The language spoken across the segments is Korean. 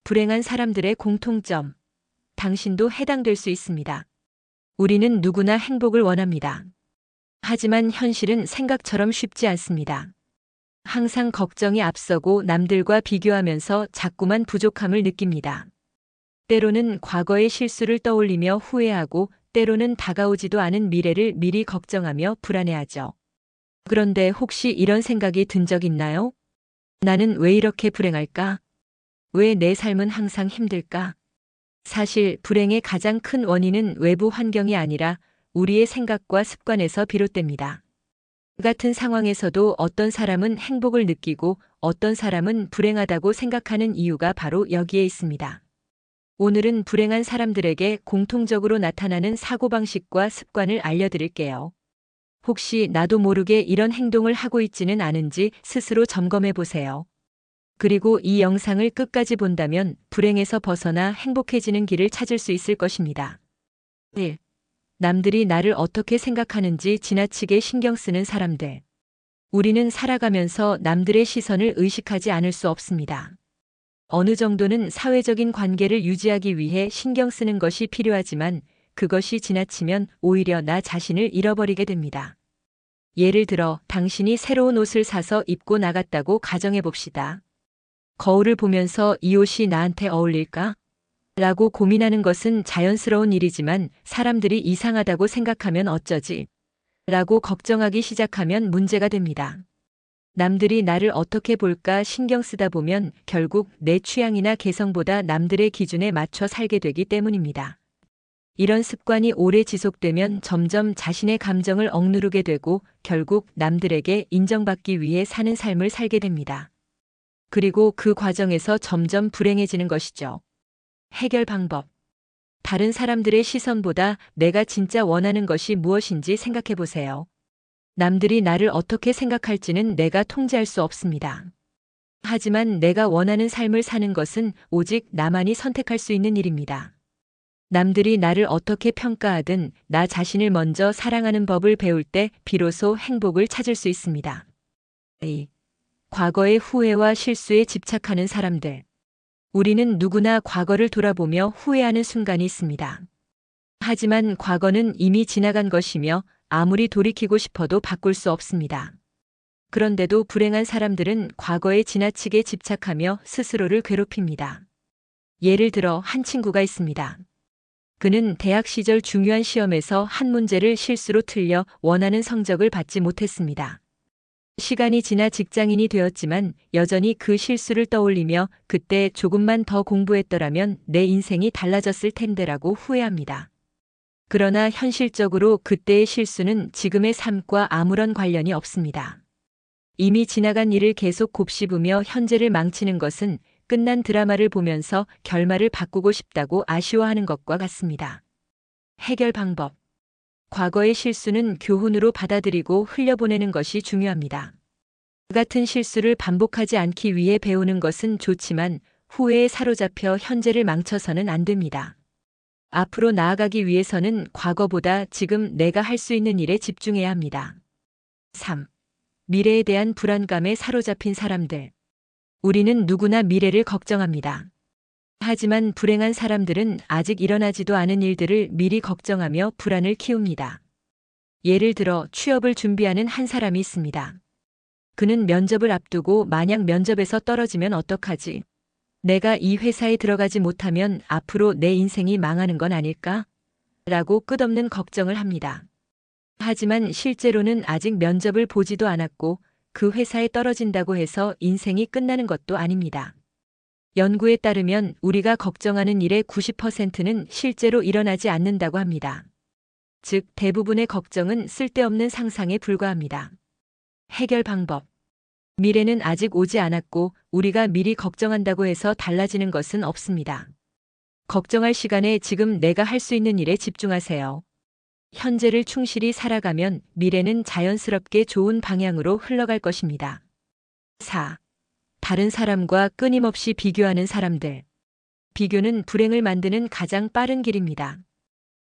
불행한 사람들의 공통점. 당신도 해당될 수 있습니다. 우리는 누구나 행복을 원합니다. 하지만 현실은 생각처럼 쉽지 않습니다. 항상 걱정이 앞서고 남들과 비교하면서 자꾸만 부족함을 느낍니다. 때로는 과거의 실수를 떠올리며 후회하고 때로는 다가오지도 않은 미래를 미리 걱정하며 불안해하죠. 그런데 혹시 이런 생각이 든 적 있나요? 나는 왜 이렇게 불행할까? 왜 내 삶은 항상 힘들까? 사실 불행의 가장 큰 원인은 외부 환경이 아니라 우리의 생각과 습관에서 비롯됩니다. 같은 상황에서도 어떤 사람은 행복을 느끼고 어떤 사람은 불행하다고 생각하는 이유가 바로 여기에 있습니다. 오늘은 불행한 사람들에게 공통적으로 나타나는 사고방식과 습관을 알려드릴게요. 혹시 나도 모르게 이런 행동을 하고 있지는 않은지 스스로 점검해 보세요. 그리고 이 영상을 끝까지 본다면 불행에서 벗어나 행복해지는 길을 찾을 수 있을 것입니다. 1. 남들이 나를 어떻게 생각하는지 지나치게 신경 쓰는 사람들. 우리는 살아가면서 남들의 시선을 의식하지 않을 수 없습니다. 어느 정도는 사회적인 관계를 유지하기 위해 신경 쓰는 것이 필요하지만 그것이 지나치면 오히려 나 자신을 잃어버리게 됩니다. 예를 들어 당신이 새로운 옷을 사서 입고 나갔다고 가정해 봅시다. 거울을 보면서 이 옷이 나한테 어울릴까? 라고 고민하는 것은 자연스러운 일이지만 사람들이 이상하다고 생각하면 어쩌지? 라고 걱정하기 시작하면 문제가 됩니다. 남들이 나를 어떻게 볼까 신경 쓰다 보면 결국 내 취향이나 개성보다 남들의 기준에 맞춰 살게 되기 때문입니다. 이런 습관이 오래 지속되면 점점 자신의 감정을 억누르게 되고 결국 남들에게 인정받기 위해 사는 삶을 살게 됩니다. 그리고 그 과정에서 점점 불행해지는 것이죠. 해결 방법. 다른 사람들의 시선보다 내가 진짜 원하는 것이 무엇인지 생각해 보세요. 남들이 나를 어떻게 생각할지는 내가 통제할 수 없습니다. 하지만 내가 원하는 삶을 사는 것은 오직 나만이 선택할 수 있는 일입니다. 남들이 나를 어떻게 평가하든 나 자신을 먼저 사랑하는 법을 배울 때 비로소 행복을 찾을 수 있습니다. 2. 과거의 후회와 실수에 집착하는 사람들. 우리는 누구나 과거를 돌아보며 후회하는 순간이 있습니다. 하지만 과거는 이미 지나간 것이며 아무리 돌이키고 싶어도 바꿀 수 없습니다. 그런데도 불행한 사람들은 과거에 지나치게 집착하며 스스로를 괴롭힙니다. 예를 들어 한 친구가 있습니다. 그는 대학 시절 중요한 시험에서 한 문제를 실수로 틀려 원하는 성적을 받지 못했습니다. 시간이 지나 직장인이 되었지만 여전히 그 실수를 떠올리며 그때 조금만 더 공부했더라면 내 인생이 달라졌을 텐데라고 후회합니다. 그러나 현실적으로 그때의 실수는 지금의 삶과 아무런 관련이 없습니다. 이미 지나간 일을 계속 곱씹으며 현재를 망치는 것은 끝난 드라마를 보면서 결말을 바꾸고 싶다고 아쉬워하는 것과 같습니다. 해결 방법. 과거의 실수는 교훈으로 받아들이고 흘려보내는 것이 중요합니다. 같은 실수를 반복하지 않기 위해 배우는 것은 좋지만 후회에 사로잡혀 현재를 망쳐서는 안 됩니다. 앞으로 나아가기 위해서는 과거보다 지금 내가 할 수 있는 일에 집중해야 합니다. 3. 미래에 대한 불안감에 사로잡힌 사람들. 우리는 누구나 미래를 걱정합니다. 하지만 불행한 사람들은 아직 일어나지도 않은 일들을 미리 걱정하며 불안을 키웁니다. 예를 들어 취업을 준비하는 한 사람이 있습니다. 그는 면접을 앞두고 만약 면접에서 떨어지면 어떡하지? 내가 이 회사에 들어가지 못하면 앞으로 내 인생이 망하는 건 아닐까? 라고 끝없는 걱정을 합니다. 하지만 실제로는 아직 면접을 보지도 않았고 그 회사에 떨어진다고 해서 인생이 끝나는 것도 아닙니다. 연구에 따르면 우리가 걱정하는 일의 90%는 실제로 일어나지 않는다고 합니다. 즉, 대부분의 걱정은 쓸데없는 상상에 불과합니다. 해결 방법. 미래는 아직 오지 않았고 우리가 미리 걱정한다고 해서 달라지는 것은 없습니다. 걱정할 시간에 지금 내가 할 수 있는 일에 집중하세요. 현재를 충실히 살아가면 미래는 자연스럽게 좋은 방향으로 흘러갈 것입니다. 4. 다른 사람과 끊임없이 비교하는 사람들. 비교는 불행을 만드는 가장 빠른 길입니다.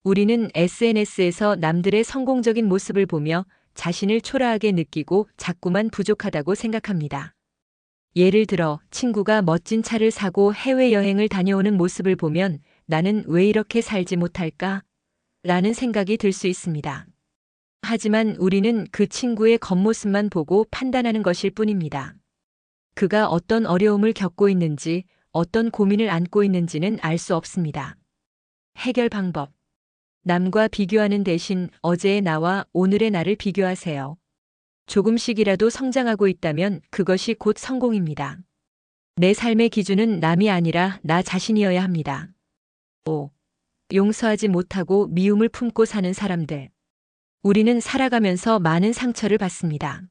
우리는 SNS에서 남들의 성공적인 모습을 보며 자신을 초라하게 느끼고 자꾸만 부족하다고 생각합니다. 예를 들어 친구가 멋진 차를 사고 해외여행을 다녀오는 모습을 보면 나는 왜 이렇게 살지 못할까? 라는 생각이 들 수 있습니다. 하지만 우리는 그 친구의 겉모습만 보고 판단하는 것일 뿐입니다. 그가 어떤 어려움을 겪고 있는지, 어떤 고민을 안고 있는지는 알 수 없습니다. 해결 방법. 남과 비교하는 대신 어제의 나와 오늘의 나를 비교하세요. 조금씩이라도 성장하고 있다면 그것이 곧 성공입니다. 내 삶의 기준은 남이 아니라 나 자신이어야 합니다. 5. 용서하지 못하고 미움을 품고 사는 사람들. 우리는 살아가면서 많은 상처를 받습니다.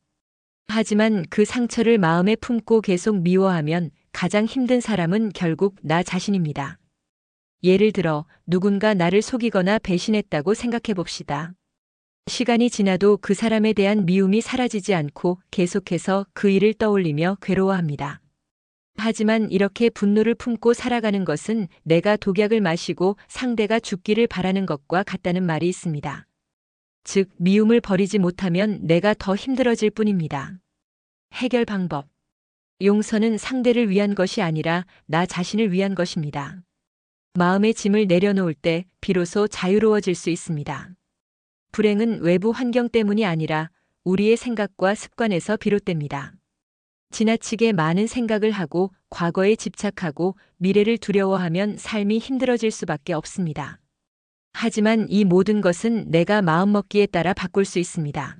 하지만 그 상처를 마음에 품고 계속 미워하면 가장 힘든 사람은 결국 나 자신입니다. 예를 들어 누군가 나를 속이거나 배신했다고 생각해 봅시다. 시간이 지나도 그 사람에 대한 미움이 사라지지 않고 계속해서 그 일을 떠올리며 괴로워합니다. 하지만 이렇게 분노를 품고 살아가는 것은 내가 독약을 마시고 상대가 죽기를 바라는 것과 같다는 말이 있습니다. 즉, 미움을 버리지 못하면 내가 더 힘들어질 뿐입니다. 해결 방법. 용서는 상대를 위한 것이 아니라 나 자신을 위한 것입니다. 마음의 짐을 내려놓을 때 비로소 자유로워질 수 있습니다. 불행은 외부 환경 때문이 아니라 우리의 생각과 습관에서 비롯됩니다. 지나치게 많은 생각을 하고 과거에 집착하고 미래를 두려워하면 삶이 힘들어질 수밖에 없습니다. 하지만 이 모든 것은 내가 마음먹기에 따라 바꿀 수 있습니다.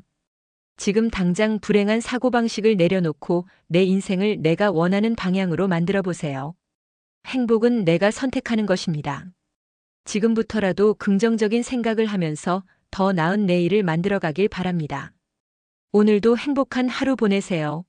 지금 당장 불행한 사고방식을 내려놓고 내 인생을 내가 원하는 방향으로 만들어 보세요. 행복은 내가 선택하는 것입니다. 지금부터라도 긍정적인 생각을 하면서 더 나은 내일을 만들어 가길 바랍니다. 오늘도 행복한 하루 보내세요.